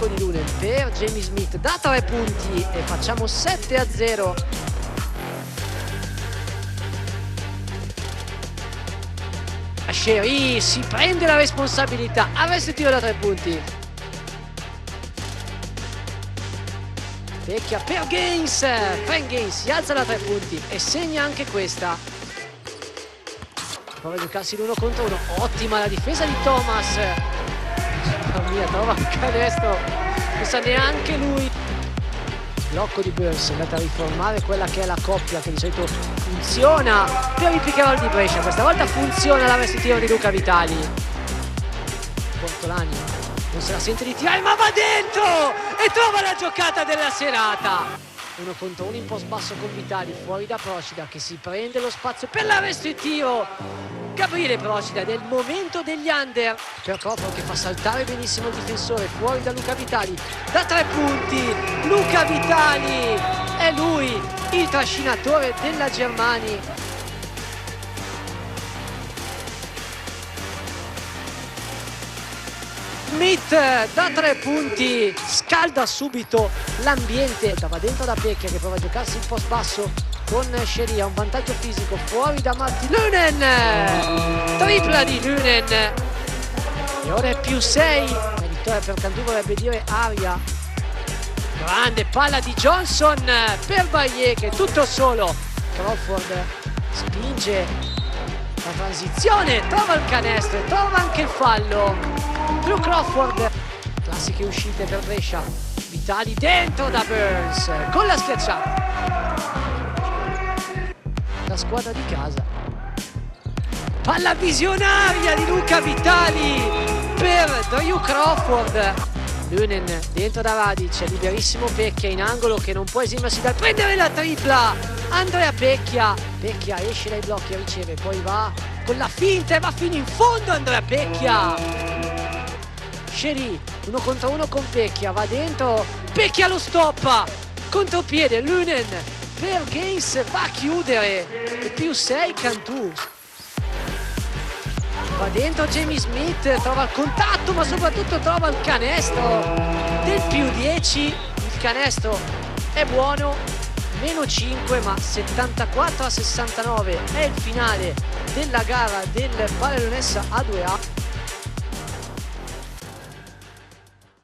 attacco di Lunen per Jamie Smith da 3 punti e facciamo 7-0. Sherry si prende la responsabilità, arresto e tiro da 3 punti. Vecchia per Gaines, Frank Gaines si alza da 3 punti e segna anche questa. Prova a giocarsi l'1 contro 1, ottima la difesa di Thomas. Mamma mia, trova un canestro, non sa neanche lui. Blocco di Burns, è andata a riformare quella che è la coppia che di solito funziona per il pick and roll di Brescia. Questa volta funziona l'arresto tiro di Luca Vitali. Portolani non se la sente di tirare, ma va dentro e trova la giocata della serata. 1 contro 1 in post basso con Vitali, fuori da Procida che si prende lo spazio per l'arresto e tiro. Gabriele Procida del momento degli under per Crawford che fa saltare benissimo il difensore, fuori da Luca Vitali da 3 punti. Luca Vitali è lui il trascinatore della Germani. Smith da 3 punti scalda subito l'ambiente, va dentro da Pecchia che prova a giocarsi il post basso con Sherry, ha un vantaggio fisico, fuori da Marti. Lunen, tripla di Lunen e ora è +6. La vittoria per Cantù vorrebbe dire aria. Grande palla di Johnson per Baillet che è tutto solo. Crawford spinge la transizione, trova il canestro e trova anche il fallo. Drew Crawford, classiche uscite per Brescia. Vitali dentro da Burns con la schiacciata. La squadra di casa. Palla visionaria di Luca Vitali per Drew Crawford. Lunen dentro da Radic, liberissimo Pecchia in angolo che non può esimersi dal prendere la tripla. Andrea Pecchia esce dai blocchi, riceve, poi va con la finta e va fino in fondo Andrea Pecchia. Sherry 1 contro 1 con Pecchia, va dentro, Pecchia lo stoppa, contropiede, Lunen per Gaines va a chiudere e +6 Cantù. Va dentro Jamie Smith, trova il contatto ma soprattutto trova il canestro del +10. Il canestro è buono, -5 ma 74-69 è il finale della gara del Palla Leonessa A2A.